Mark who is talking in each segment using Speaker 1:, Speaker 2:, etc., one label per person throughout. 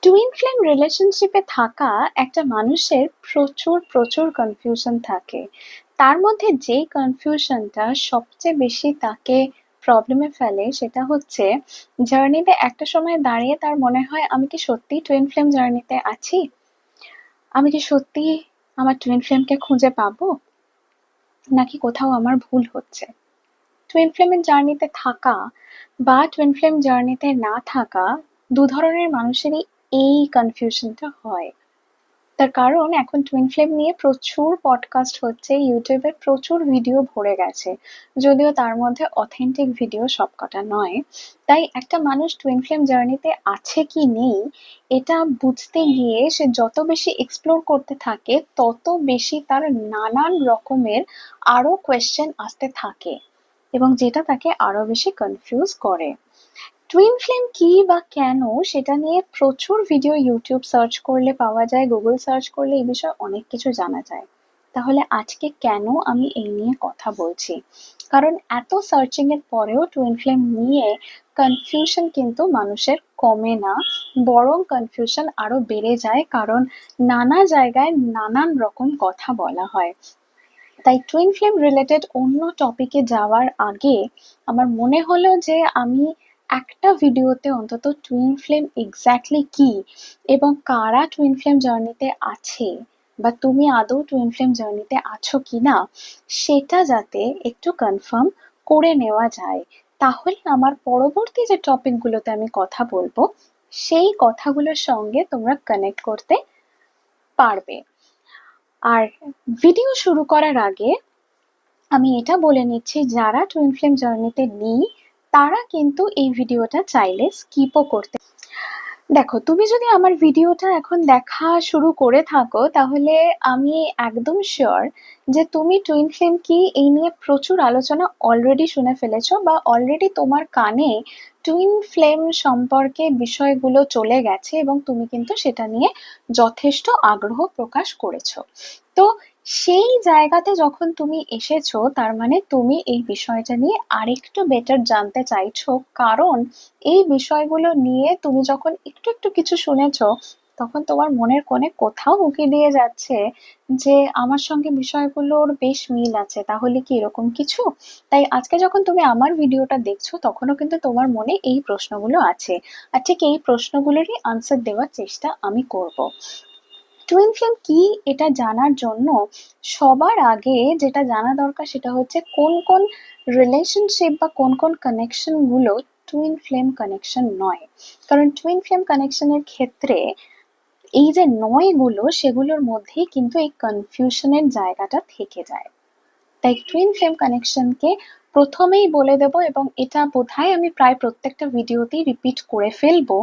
Speaker 1: Twin flame রিলেশনশিপে থাকা একটা মানুষের প্রচুর প্রচুর কনফিউশন থাকে। তার মধ্যে যেই কনফিউশনটা সবচেয়ে বেশি তাকে প্রবলেমে ফেলে সেটা হচ্ছে জার্নিতে একটা সময় দাঁড়িয়ে তার মনে হয় আমি কি সত্যি টুইন ফ্লেম জার্নিতে আছি, আমি কি সত্যি আমার টুইন ফ্লেমকে খুঁজে পাবো, নাকি কোথাও আমার ভুল হচ্ছে। টুইন ফ্লেমের জার্নিতে থাকা বা টুইন ফ্লেম জার্নিতে না থাকা, দু ধরনের মানুষেরই এই কনফিউশনটা হয়। তার কারণ এখন টুইন ফ্লেম নিয়ে প্রচুর পডকাস্ট হচ্ছে, ইউটিউবে প্রচুর ভিডিও ভরে গেছে, যদিও তার মধ্যে অথেন্টিক ভিডিও সবকটা নয়। তাই একটা মানুষ টুইন ফ্লেম জার্নিতে আছে কি নেই এটা বুঝতে গিয়ে সে যত বেশি এক্সপ্লোর করতে থাকে তত বেশি তার নানান রকমের আরো কোয়েশ্চেন আসতে থাকে, এবং যেটা তাকে আরো বেশি কনফিউজ করে। টুইন ফ্লেম কি বা কেন সেটা নিয়ে প্রচুর ভিডিও ইউটিউব সার্চ করলে পাওয়া যায়, গুগল সার্চ করলে এই বিষয়ে অনেক কিছু জানা যায়। তাহলে আজকে কেন আমি এই নিয়ে কথা বলছি, কারণ এত সার্চিং এর পরেও টুইন ফ্লেম নিয়ে কনফিউশন কিন্তু মানুষের কমে না, বরং কনফিউশন আরো বেড়ে যায়, কারণ নানা জায়গায় নানান রকম কথা বলা হয়। তাই টুইন ফ্লেম রিলেটেড অন্য টপিকে যাওয়ার আগে আমার মনে হলো যে আমি একটা ভিডিওতে অন্তত টুইন ফ্লেম এক্স্যাক্টলি কি এবং কারা টুইন ফ্লেম জার্নিতে আছে, বা তুমি আদৌ টুইন ফ্লেম জার্নিতে আছো কিনা সেটা যাতে একটু কনফার্ম করে নেওয়া যায়, তাহলে আমার পরবর্তী যে টপিকগুলোতে আমি কথা বলবো সেই কথাগুলোর সঙ্গে তোমরা কানেক্ট করতে পারবে। আর ভিডিও শুরু করার আগে আমি এটা বলে নিচ্ছি, যারা টুইন ফ্লেম জার্নিতে নেই তারা কিন্তু এই ভিডিওটা চাইলে স্কিপও করতে। দেখো, তুমি যদি আমার ভিডিওটা এখন দেখা শুরু করে থাকো তাহলে আমি একদম শিওর যে তুমি টুইন ফ্লেম কি এই নিয়ে প্রচুর আলোচনা অলরেডি শুনে ফেলেছো, বা অলরেডি তোমার কানে টুইন ফ্লেম সম্পর্কে বিষয়গুলো চলে গেছে এবং তুমি কিন্তু সেটা নিয়ে যথেষ্ট আগ্রহ প্রকাশ করেছো। তো সেই জায়গাতে যখন তুমি এসেছো তার মানে তুমি এই বিষয়টা নিয়ে আরেকটু বেটার জানতে চাইছো, কারণ এই বিষয়গুলো নিয়ে তুমি যখন একটু একটু কিছু শুনেছো তখন তোমার মনের কোণে কোথাও উকি দিয়ে যাচ্ছে যে আমার সঙ্গে বিষয়গুলোর বেশ মিল আছে, তাহলে কি এরকম কিছু। তাই আজকে যখন তুমি আমার ভিডিওটা দেখছো তখনও কিন্তু তোমার মনে এই প্রশ্নগুলো আছে, আর ঠিক এই প্রশ্নগুলোরই আনসার দেওয়ার চেষ্টা আমি করব। টুইন ফ্লেম কি এটা জানার জন্য সবার আগে যেটা জানা দরকার সেটা হচ্ছে কোন কোন রিলেশনশিপ বা কোন কোন কানেকশন গুলো টুইন ফ্লেম কানেকশন নয়। কারণ টুইন ফ্লেম কানেকশনের ক্ষেত্রে এই যে নয় গুলো সেগুলোর মধ্যেই কিন্তু এই কনফিউশনের জায়গাটা থেকে যায়। তাই টুইন ফ্লেম কানেকশনকে প্রথমেই বলে দেব, এবং এটা বোধহয় আমি প্রায় প্রত্যেকটা ভিডিওতেই রিপিট করে ফেলবো,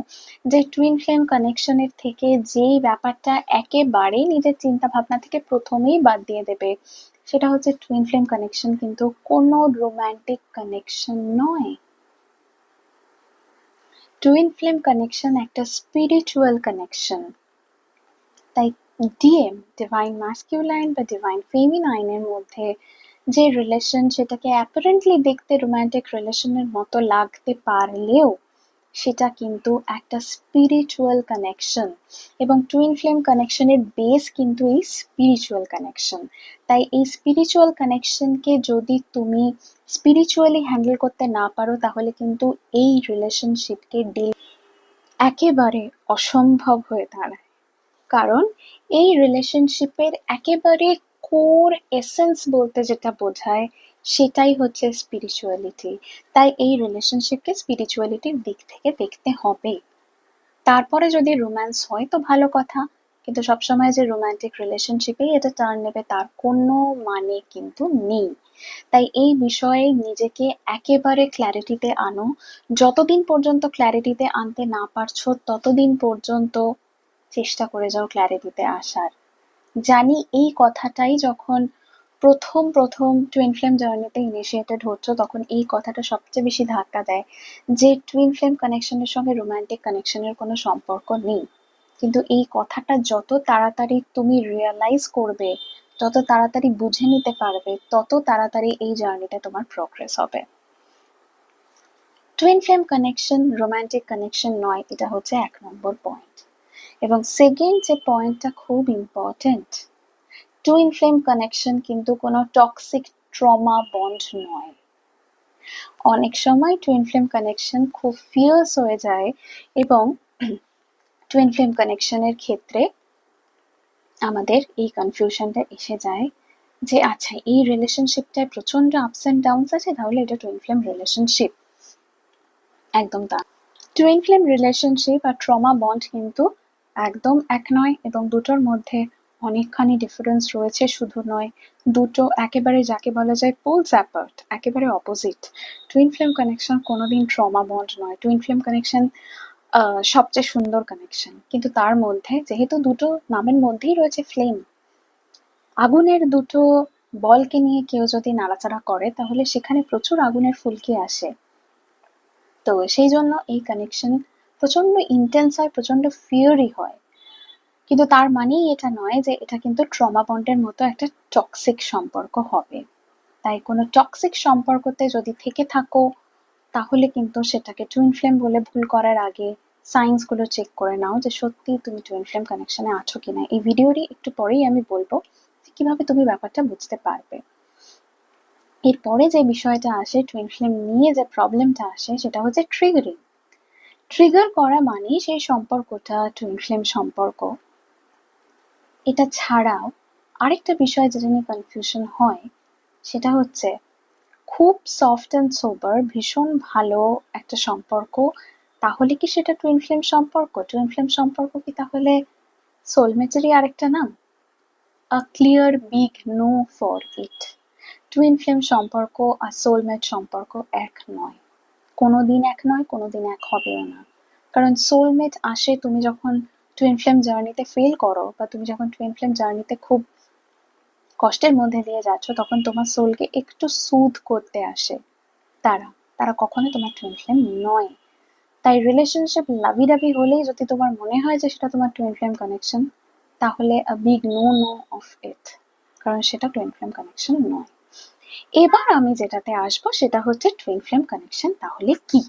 Speaker 1: যে টুইন ফ্লেম কানেকশনের থেকে যেই ব্যাপারটা একেবারেই নিজের চিন্তা ভাবনা থেকে প্রথমেই বাদ দিয়ে দেবে সেটা হচ্ছে টুইন ফ্লেম কানেকশন কিন্তু কোনো রোমান্টিক কানেকশন নয়। টুইন ফ্লেম কানেকশন একটা স্পিরিচুয়াল কানেকশন। তাই ডিএম, ডিভাইন ম্যাসকিউলাইন বা ডিভাইন ফেমিনাইনের মধ্যে যে রিলেশন সেটাকে অ্যাপারেন্টলি দেখতে রোমান্টিক রিলেশনের মতো লাগতে পারলেও সেটা কিন্তু একটা স্পিরিচুয়াল কানেকশন, এবং টুইন ফ্লেম কানেকশনের বেস কিন্তু এই স্পিরিচুয়াল কানেকশন। তাই এই স্পিরিচুয়াল কানেকশনকে যদি তুমি স্পিরিচুয়ালি হ্যান্ডেল করতে না পারো তাহলে কিন্তু এই রিলেশনশিপকে ডিল একেবারে অসম্ভব হয়ে দাঁড়ায়। কারণ এই রিলেশনশিপের একেবারে কোর এসেন্স বলতে যেটা বোঝায় সেটাই হচ্ছে স্পিরিচুয়ালিটি। তাই এই রিলেশনশিপকে স্পিরিচুয়ালিটির দিক থেকে দেখতে হবে। তারপরে যদি রোম্যান্স হয় তো ভালো কথা, কিন্তু সবসময় যে রোমান্টিক রিলেশনশিপেই এটা টার্ন নেবে তার কোনো মানে কিন্তু নেই। তাই এই বিষয়ে নিজেকে একেবারে ক্ল্যারিটিতে আনো। যতদিন পর্যন্ত ক্ল্যারিটিতে আনতে না পারছো ততদিন পর্যন্ত চেষ্টা করে যাও ক্ল্যারিটিতে আসার। জানি এই কথাটাই যখন প্রথম প্রথম টুইন ফ্লেম জার্নিতে ইনিশিয়েটেড হচ্ছ তখন এই কথাটা সবচেয়ে বেশি ধাক্কা দেয়, যে টুইন ফ্লেম কানেকশনের সঙ্গে রোমান্টিক কানেকশনের কোনো সম্পর্ক নেই। কিন্তু এই কথাটা যত তাড়াতাড়ি তুমি রিয়েলাইজ করবে, যত তাড়াতাড়ি বুঝে নিতে পারবে, তত তাড়াতাড়ি এই জার্নিতে তোমার প্রোগ্রেস হবে। Twin flame connection romantic connection নয়, এটা হচ্ছে 1 নম্বর পয়েন্ট। এবং সেকেন্ড যে পয়েন্টটা খুব ইম্পর্টেন্ট, টুইন ফ্লেম কানেকশন কিন্তু কোনো টক্সিক ট্রমা বন্ড নয়। অনেক সময় টুইন ফ্লেম কানেকশন খুব ফিয়ার্স হয়ে যায় এবং টুইন ফ্লেম কানেকশনের ক্ষেত্রে আমাদের এই কনফিউশনটা এসে যায় যে আচ্ছা এই রিলেশনশিপটায় প্রচন্ড আপস অ্যান্ড ডাউনস আছে, তাহলে এটা টুইন ফ্লেম রিলেশনশিপ। একদম তা। টুইন ফ্লেম রিলেশনশিপ আর ট্রমা বন্ড কিন্তু একদম এক নয়, এবং দুটোর মধ্যে অনেকখানি ডিফারেন্স রয়েছে। শুধু নয়, দুটো একেবারে যাকে বলা যায় পোলস অ্যাপার্ট, একেবারে অপোজিট। টুইন ফ্লেম কানেকশন কোনোদিন ট্রমা বন্ড নয়। টুইন ফ্লেম কানেকশন সবচেয়ে সুন্দর কানেকশন, কিন্তু তার মধ্যে যেহেতু দুটো নামের মধ্যেই রয়েছে ফ্লেম, আগুনের দুটো বলকে নিয়ে কেউ যদি নাড়াচাড়া করে তাহলে সেখানে প্রচুর আগুনের ফুলকি আসে। তো সেই জন্য এই কানেকশন প্রচন্ড ইন্টেন্স হয়, প্রচন্ড ফিয়ারি হয়, কিন্তু তার মানেই এটা নয় যে এটা কিন্তু ট্রমা বন্ডের মতো একটা টক্সিক সম্পর্ক হবে। তাই কোনো টক্সিক সম্পর্কতে যদি থেকে থাকো তাহলে কিন্তু সেটাকে টুইন ফ্লেম বলে ভুল করার আগে সাইন্স গুলো চেক করে নাও যে সত্যি তুমি টুইন ফ্লেম কানেকশনে আছো কিনা। এই ভিডিওরই একটু পরেই আমি বলবো কিভাবে তুমি ব্যাপারটা বুঝতে পারবে। এরপরে যে বিষয়টা আসে, টুইন ফ্লেম নিয়ে যে প্রবলেমটা আসে সেটা হচ্ছে ট্রিগারিং। ট্রিগার করা মানে সেই সম্পর্কটা টুইন ফ্লেম সম্পর্ক। এটা ছাড়াও আরেকটা বিষয় যেটা নিয়ে কনফিউশন হয় সেটা হচ্ছে খুব সফট অ্যান্ড সোবার, ভীষণ ভালো একটা সম্পর্ক, তাহলে কি সেটা টুইন ফ্লেম সম্পর্ক? টুইন ফ্লেম সম্পর্ক কি তাহলে সোলমেটেরই আরেকটা নাম? A clear big no for it. Twin flame সম্পর্ক আর সোলমেট সম্পর্ক এক নয়, কোনোদিন এক নয়, কোনোদিন এক হবেও না। কারণ সোলমেট আসে তুমি যখন টুইন ফ্লেম জার্নিতে ফেল করো, বা তুমি যখন টুইন ফ্লেম জার্নিতে খুব কষ্টের মধ্যে দিয়ে যাচ্ছ, তখন তোমার সোলকে একটু সুদ করতে আসে তারা। তারা কখনো তোমার টুইন ফ্লেম নয়। তাই রিলেশনশিপ লাভি ডাভি হলেই যদি তোমার মনে হয় যে সেটা তোমার টুইন ফ্লেম কানেকশন, তাহলে a big no no of it, কারণ সেটা টুইন ফ্লেম কানেকশন নয়। এবার আমি যেটাতে আসবো সেটা হচ্ছে টুইন ফ্লেম কানেকশন তাহলে কি।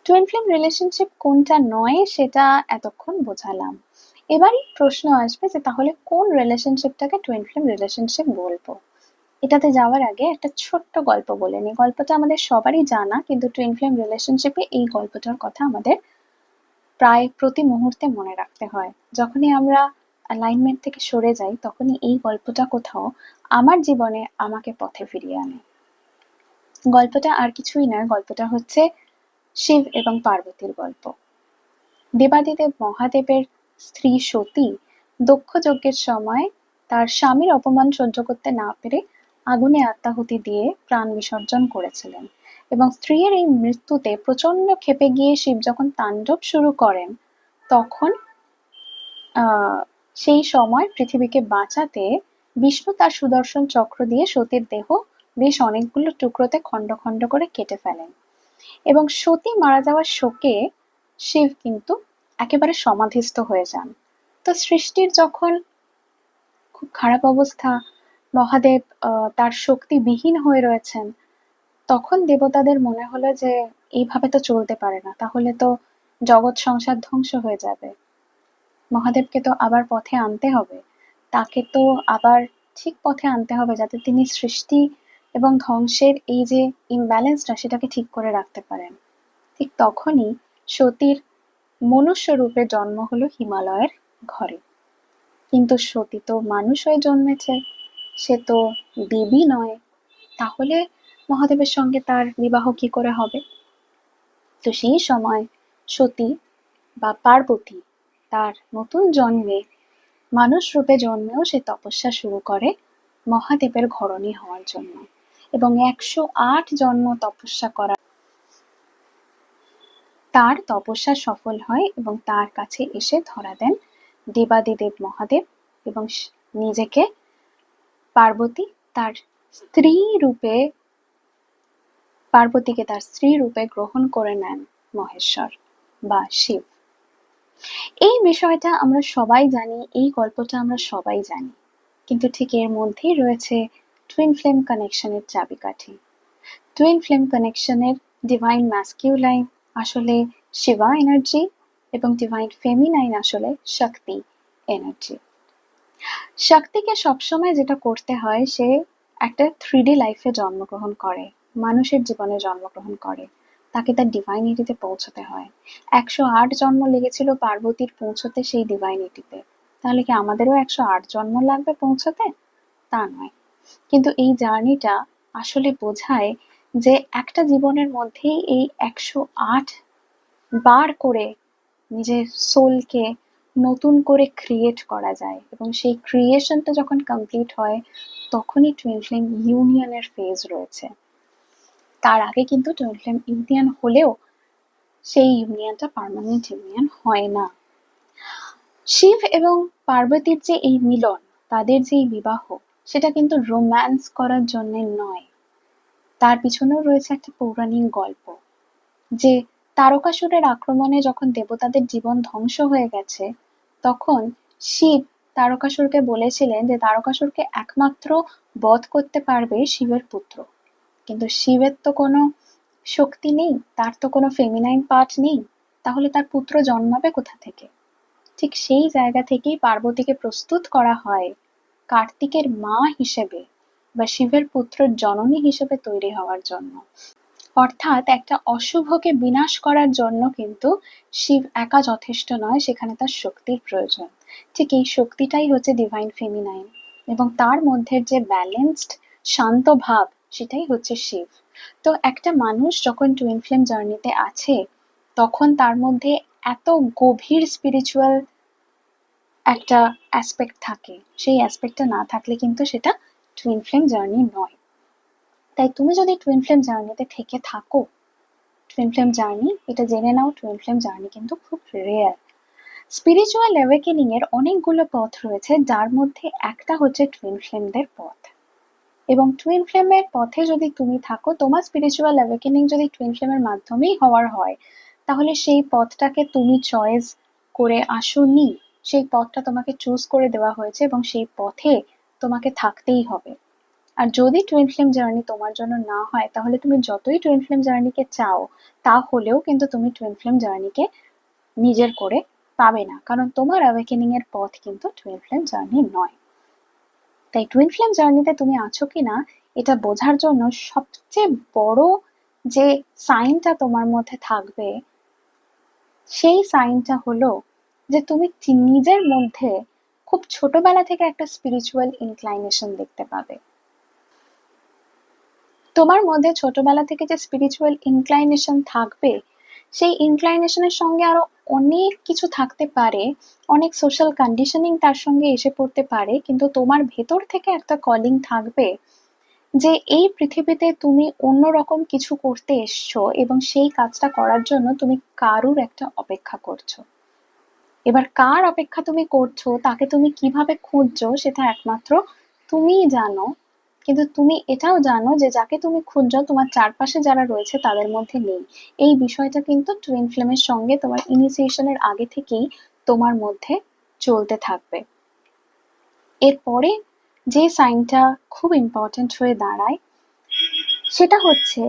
Speaker 1: টুইন ফ্লেম রিলেশনশিপ কোনটা নয় সেটা এতক্ষণ বোঝালাম। এবারই প্রশ্ন আসবে যে তাহলে কোন রিলেশনশিপটাকে টুইন ফ্লেম রিলেশনশিপ বলবো। এটাতে যাওয়ার আগে একটা ছোট্ট গল্প বলে নিই। গল্পটা আমাদের সবারই জানা, কিন্তু টুইন ফ্লেম রিলেশনশিপে এই গল্পটার কথা আমাদের প্রায় প্রতি মুহূর্তে মনে রাখতে হয়। যখনই আমরা অ্যালাইনমেন্ট থেকে সরে যাই তখনই এই গল্পটা কোথাও আমার জীবনে আমাকে পথে ফিরিয়ে আনে। গল্পটা আর কিছুই নয়, গল্পটা হচ্ছে শিব এবং পার্বতীর গল্প। দেবাদিদেব মহাদেবের স্ত্রী সতী দক্ষ যজ্ঞের সময় তার স্বামীর অপমান সহ্য করতে না পেরে আগুনে আত্মাহুতি দিয়ে প্রাণ বিসর্জন করেছিলেন, এবং স্ত্রীর এই মৃত্যুতে প্রচন্ড ক্ষেপে গিয়ে শিব যখন তাণ্ডব শুরু করেন, তখন সেই সময় পৃথিবীকে বাঁচাতে বিষ্ণু তার সুদর্শন চক্র দিয়ে সতীর দেহ বেশ অনেকগুলো টুকরোতে খন্ড খন্ড করে কেটে ফেলেন, এবং সতী মারা যাওয়ার শোকে শিব কিন্তু একেবারে সমাধিস্থ হয়ে যান। তো সৃষ্টির যখন খুব খারাপ অবস্থা, মহাদেব তার শক্তি বিহীন হয়ে রয়েছেন, তখন দেবতাদের মনে হলো যে এইভাবে তো চলতে পারে না, তাহলে তো জগৎ সংসার ধ্বংস হয়ে যাবে। মহাদেবকে তো আবার পথে আনতে হবে, তাকে তো আবার ঠিক পথে আনতে হবে যাতে তিনি সৃষ্টি এবং ধ্বংসের এই যে ইমব্যালেন্সটা সেটাকে ঠিক করে রাখতে পারেন। ঠিক তখনই সতীর মনুষ্য রূপে জন্ম হলো হিমালয়ের ঘরে। কিন্তু সতী তো মানুষ হয়ে জন্মেছে, সে তো দেবী নয়, তাহলে মহাদেবের সঙ্গে তার বিবাহ কি করে হবে? তো সেই সময় সতী বা পার্বতী তার নতুন জন্মে মানুষ রূপে জন্মেও সে তপস্যা শুরু করে মহাদেবের ঘরণী হওয়ার জন্য, এবং 108 জন্ম তপস্যা করা তার তপস্যা সফল হয়, এবং তার কাছে এসে ধরা দেন দেবাদিদেব মহাদেব, এবং নিজেকে পার্বতী তার স্ত্রী রূপে পার্বতীকে তার স্ত্রী রূপে গ্রহণ করে নেন মহেশ্বর বা শিব। এই বিষয়টা আমরা সবাই জানি, এই গল্পটা আমরা সবাই জানি, কিন্তু ঠিক এর মধ্যেই রয়েছে টুইন ফ্লেম কানেকশনের চাবিকাঠি। টুইন ফ্লেম কানেকশনের ডিভাইন ম্যাসকিউলাইন আসলে শিবা এনার্জি, এবং ডিভাইন ফেমিনাইন আসলে শক্তি, এনার্জি। শক্তিকে সবসময় যেটা করতে হয়, সে একটা 3D লাইফে জন্মগ্রহণ করে, মানুষের জীবনে জন্মগ্রহণ করে, তাকে তার ডিভাইনিটিতে পৌঁছতে হয়। 108 জন্ম লেগেছিল পার্বতীর পৌঁছতে সেই ডিভাইনিটিতে, তাহলে কি আমাদেরও 108 জন্ম লাগবে পৌঁছতে? তা নয়। কিন্তু এই জার্নিটা আসলে বোঝায় যে একটা জীবনের মধ্যেই এই 108 বার করে নিজের সোলকে নতুন করে ক্রিয়েট করা যায়, এবং সেই ক্রিয়েশনটা যখন কমপ্লিট হয় তখনই টুইন ফ্লেম ইউনিয়নের ফেজ রয়েছে। তার আগে কিন্তু টুইন ফ্লেম ইউনিয়ন হলেও সেই ইউনিয়নটা পার্মানেন্ট ইউনিয়ন হয় না। শিব এবং পার্বতীর যে এই মিলন, তাদের যে এই বিবাহ, সেটা কিন্তু রোম্যান্স করার জন্য নয়, তার পিছনেও রয়েছে একটা পৌরাণিক গল্প। যে তারকাসুরের আক্রমণে যখন দেবতাদের জীবন ধ্বংস হয়ে গেছে, তখন শিব তারকাসুরকে বলেছিলেন যে তারকাসুরকে একমাত্র বধ করতে পারবে শিবের পুত্র। কিন্তু শিবের তো কোনো শক্তি নেই, তার তো কোনো ফেমিনাইন পার্ট নেই, তাহলে তার পুত্র জন্মাবে কোথা থেকে? ঠিক সেই জায়গা থেকেই পার্বতীকে প্রস্তুত করা হয় কার্তিকের মা হিসেবে বা শিবের পুত্রের জননী হিসেবে তৈরি হওয়ার জন্য। অর্থাৎ একটা অশুভকে বিনাশ করার জন্য কিন্তু শিব একা যথেষ্ট নয়, সেখানে তার শক্তির প্রয়োজন। ঠিক এই শক্তিটাই হচ্ছে ডিভাইন ফেমিনাইন, এবং তার মধ্যে যে ব্যালেন্সড শান্ত ভাব, সেটাই হচ্ছে শিব। তো একটা মানুষ যখন টুইন ফ্লেম জার্নিতে আছে, তখন তার মধ্যে এত গভীর স্পিরিচুয়াল একটা অ্যাসপেক্ট থাকে, সেই অ্যাসপেক্টটা না থাকলে কিন্তু সেটা টুইন ফ্লেম জার্নি নয়। তাই তুমি যদি টুইন ফ্লেম জার্নিতে থেকে থাকো, টুইন ফ্লেম জার্নি, এটা জেনে নাও, টুইন ফ্লেম জার্নি কিন্তু খুব রেয়ার। স্পিরিচুয়াল অ্যাওয়েকেনিং এর অনেকগুলো পথ রয়েছে, যার মধ্যে একটা হচ্ছে টুইন ফ্লেমদের পথ। এবং টুইন ফ্লেমের পথে যদি তুমি থাকো, তোমার স্পিরিচুয়াল অ্যাওয়েকেনিং যদি টুইন ফ্লেমের মাধ্যমেই হওয়ার হয়, তাহলে সেই পথটাকে তুমি চয়েস করে আসোনি, সেই পথটা তোমাকে চুজ করে দেওয়া হয়েছে এবং সেই পথে তোমাকে থাকতেই হবে। আর যদি টুইন ফ্লেম জার্নি তোমার জন্য না হয়, তাহলে তুমি যতই টুইন ফ্লেম জার্নিকে চাও, তাহলেও কিন্তু তুমি টুইন ফ্লেম জার্নিকে নিজের করে পাবে না, কারণ তোমার অ্যাওয়েকেনিং এর পথ কিন্তু টুইন ফ্লেম জার্নি নয়। তাই টুইন ফ্লেম জার্নিতে তুমি আছো কিনা এটা বোঝার জন্য সবচেয়ে বড় যে সাইনটা তোমার মধ্যে থাকবে, সেই সাইনটা হলো যে তুমি নিজের মধ্যে খুব ছোটবেলা থেকে একটা স্পিরিচুয়াল ইনক্লাইনেশন দেখতে পাবে। তোমার মধ্যে ছোটবেলা থেকে যে স্পিরিচুয়াল ইনক্লাইনেশন থাকবে, সেই ইনক্লাইনেশনের সঙ্গে আরো অনেক কিছু থাকতে পারে, অনেক সোশ্যাল কন্ডিশনিং তার সঙ্গে এসে পড়তে পারে, কিন্তু তোমার ভেতর থেকে একটা কলিং থাকবে যে এই পৃথিবীতে তুমি অন্যরকম কিছু করতে এসছো, এবং সেই কাজটা করার জন্য তুমি কারুর একটা অপেক্ষা করছো। এবার কার অপেক্ষা তুমি করছো, তাকে তুমি কিভাবে খুঁজছো, সেটা একমাত্র তুমিই জানো। কিন্তু তুমি এটাও জানো যে যাকে তুমি খুঁজছো তোমার চারপাশে যারা রয়েছে তাদের মধ্যে নেই। এই বিষয়টা কিন্তু টুইন ফ্লেমের সঙ্গে তোমার ইনিশিয়েশনের আগে থেকেই তোমার মধ্যে চলতে থাকবে। এরপরে যে সাইনটা খুব ইম্পর্টেন্ট হয়ে দাঁড়ায়, সেটা হচ্ছে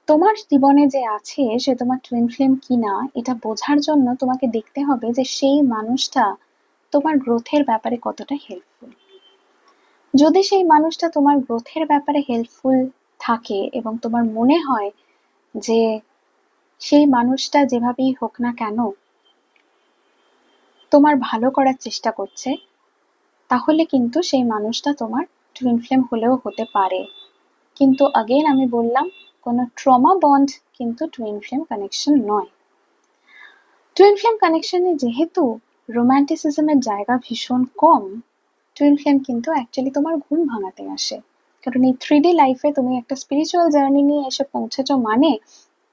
Speaker 1: তোমার জীবনে যে আছে সে তোমার টুইন ফ্লেম কিনা, এটা বোঝার জন্য তোমাকে দেখতে হবে যে সেই মানুষটা তোমার গ্রোথের ব্যাপারে কতটা হেল্পফুল। যদি সেই মানুষটা তোমার গ্রোথের ব্যাপারে হেল্পফুল থাকে এবং তোমার মনে হয় যে সেই মানুষটা যেভাবেই হোক না কেন তোমার ভালো করার চেষ্টা করছে, তাহলে কিন্তু সেই মানুষটা তোমার টুইন ফ্লেম হলেও হতে পারে। কিন্তু আগেন আমি বললাম, কোনো ট্রমা বন্ড কিন্তু টুইন ফ্লেম কানেকশন নয়। টুইন ফ্লেম কানেকশনে যেহেতু রোম্যান্টিসিজমের জায়গা ভীষণ কম, টুইন ফ্লেম কিন্তু অ্যাকচুয়ালি তোমার ঘুম ভাঙাতে আসে। কারণ এই 3D লাইফে তুমি একটা স্পিরিচুয়াল জার্নি নিয়ে এসে পৌঁছেছো, মানে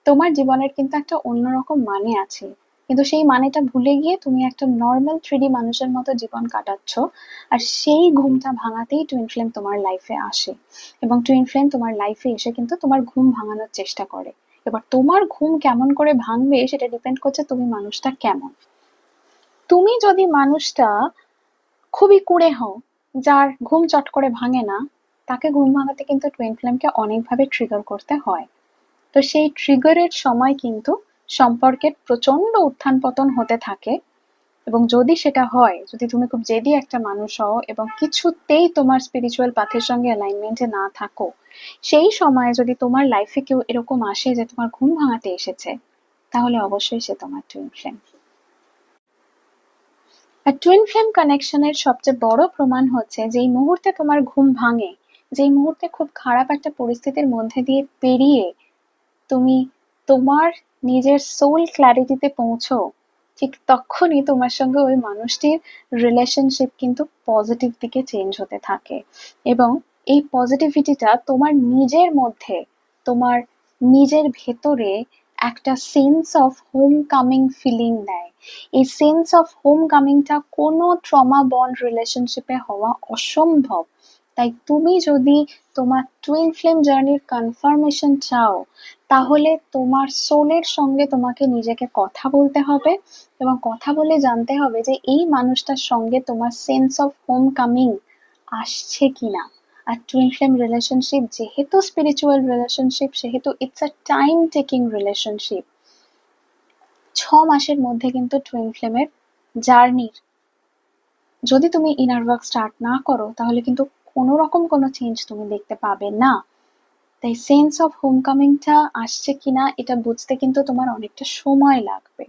Speaker 1: তোমার জীবনের কিন্তু একটা অন্যরকম মানে আছে, কিন্তু সেই মানেটা ভুলে গিয়ে তুমি একটা নর্মাল 3D মানুষের মতো জীবন কাটাচ্ছ। আর সেই ঘুমটা ভাঙাতেই টুইন ফ্লেম তোমার লাইফে আসে, এবং টুইন ফ্লেম তোমার লাইফে এসে কিন্তু তোমার ঘুম ভাঙানোর চেষ্টা করে। এবার তোমার ঘুম কেমন করে ভাঙবে সেটা ডিপেন্ড করছে তুমি মানুষটা কেমন। তুমি যদি মানুষটা খুবই কুঁড়ে হও, যার ঘুম চট করে ভাঙে না, তাকে ঘুম ভাঙাতে কিন্তু টুইন ফ্লেমকে অনেকভাবে ট্রিগার করতে হয়। তো সেই ট্রিগারের সময় কিন্তু সম্পর্কের প্রচন্ড উত্থান পতন হতে থাকে। এবং যদি সেটা হয়, যদি তুমি খুব জেদি একটা মানুষ হও এবং কিছুতেই তোমার স্পিরিচুয়াল পাথের সঙ্গে অ্যালাইনমেন্টে না থাকো, সেই সময় যদি তোমার লাইফে কেউ এরকম আসে যে তোমার ঘুম ভাঙাতে এসেছে, তাহলে অবশ্যই সে তোমার টুইন ফ্লেম। আর টুইন ফ্লেম কানেকশনের সবচেয়ে বড় প্রমাণ হচ্ছে, যেই মুহূর্তে তোমার ঘুম ভাঙে, যেই মুহূর্তে খুব খারাপ একটা পরিস্থিতির মধ্যে দিয়ে পেরিয়ে তুমি তোমার নিজের সোল ক্ল্যারিটিতে পৌঁছো, ঠিক তখনই তোমার সঙ্গে ওই মানুষটির রিলেশনশিপ কিন্তু পজিটিভ দিকে চেঞ্জ হতে থাকে। এবং এই পজিটিভিটিটা তোমার নিজের মধ্যে, তোমার নিজের ভেতরে একটা sense of homecoming feeling দেয়। এই সেন্স অফ হোম কামিংটা কোনো ট্রমা বন্ড রিলেশনশিপে হওয়া অসম্ভব। তাই তুমি যদি তোমার টুইন ফ্লেম জার্নির কনফার্মেশন চাও, তাহলে তোমার সোলের সঙ্গে তোমাকে নিজেকে কথা বলতে হবে এবং কথা বলে জানতে হবে যে এই মানুষটার সঙ্গে তোমার সেন্স অফ হোম কামিং আসছে কিনা। আর টুইন ফ্লেম রিলেশনশিপ যেহেতু স্পিরিচুয়াল রিলেশনশিপ, সেহেতু it's a time taking relationship. 6 মাসের মধ্যে কিন্তু টুইন ফ্লেমের জার্নির, যদি তুমি ইনার ওয়ার্ক স্টার্ট না করো, তাহলে কিন্তু কোনো রকম কোনো চেঞ্জ তুমি দেখতে পাবে না। তাই সেন্স অফ হোমকামিংটা আসছে কিনা এটা বুঝতে কিন্তু তোমার অনেকটা সময় লাগবে।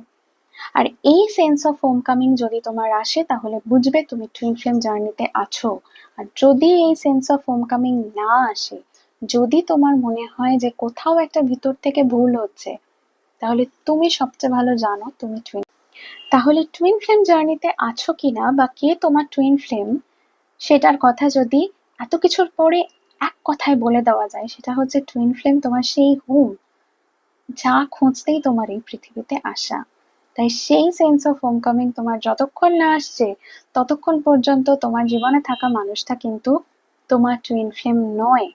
Speaker 1: আর এই সেন্স অফ হোমকামিং যদি তোমার আসে, তাহলে বুঝবে তুমি টুইন ফ্লেম জার্নিতে আছো। আর যদি এই সেন্স অফ হোমকামিং না আসে, যদি তোমার মনে হয় যে কোথাও একটা ভিতর থেকে ভুল হচ্ছে, তাহলে তুমি সবচেয়ে ভালো জানো তুমি টুইন। তাহলে টুইন ফ্লেম জার্নিতে আছো কিনা বা কে তোমার টুইন ফ্লেম, সেটার কথা যদি এত কিছুর পরে এক কথায় বলে দেওয়া যায়, সেটা হচ্ছে টুইন ফ্লেম তোমার সেই হোম, যা খুঁজতেই তোমার এই পৃথিবীতে আসা। তাই সেই সেন্স অফ হোমকামিং তোমার যতক্ষণ না আসছে, ততক্ষণ পর্যন্ত তোমার জীবনে থাকা মানুষটা কিন্তু তোমার টুইন ফ্লেম নয়।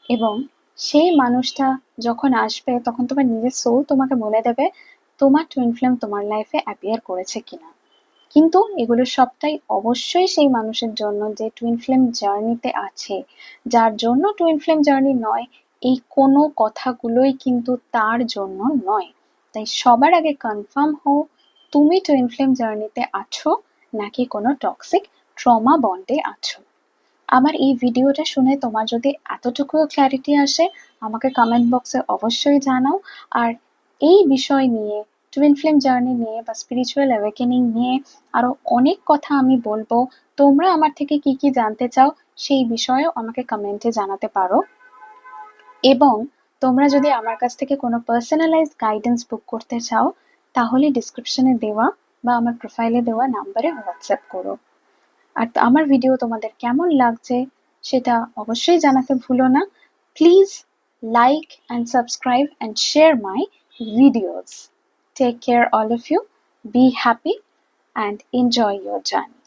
Speaker 1: এবং সেই মানুষটা যখন আসবে, তখন তোমার নিজের সোল তোমাকে বলে দেবে তোমার টুইন ফ্লেম তোমার লাইফে অ্যাপিয়ার করেছে কিনা। কিন্তু এগুলো সবটাই অবশ্যই সেই মানুষের জন্য যে টুইন ফ্লেম জার্নিতে আছে। যার জন্য টুইন ফ্লেম জার্নি নয়, এই কোনো কথাগুলোই কিন্তু তার জন্য নয়। তাই সবার আগে কনফার্ম হও তুমি টুইন ফ্লেম জার্নিতে আছো নাকি কোনো টক্সিক ট্রমা বন্ডে আছো। আমার এই ভিডিওটা শুনে তোমার যদি এতটুকুও ক্ল্যারিটি আসে, আমাকে কমেন্ট বক্সে অবশ্যই জানাও। আর এই বিষয় নিয়ে, টুইন ফ্লেম জার্নি নিয়ে বা স্পিরিচুয়াল অ্যাওয়েকেনিং নিয়ে আরো অনেক কথা আমি বলবো। তোমরা আমার থেকে কি কি জানতে চাও, সেই বিষয়েও আমাকে কমেন্টে জানাতে পারো। এবং তোমরা যদি আমার কাছ থেকে কোনো পার্সোনালাইজড গাইডেন্স বুক করতে চাও, তাহলে ডিসক্রিপশনে দেওয়া বা আমার প্রোফাইলে দেওয়া নাম্বারে হোয়াটসঅ্যাপ করো। আর আমার ভিডিও তোমাদের কেমন লাগছে সেটা অবশ্যই জানাতে ভুলো না। Please like and subscribe and share my videos. Take care all of you. Be happy and enjoy your journey.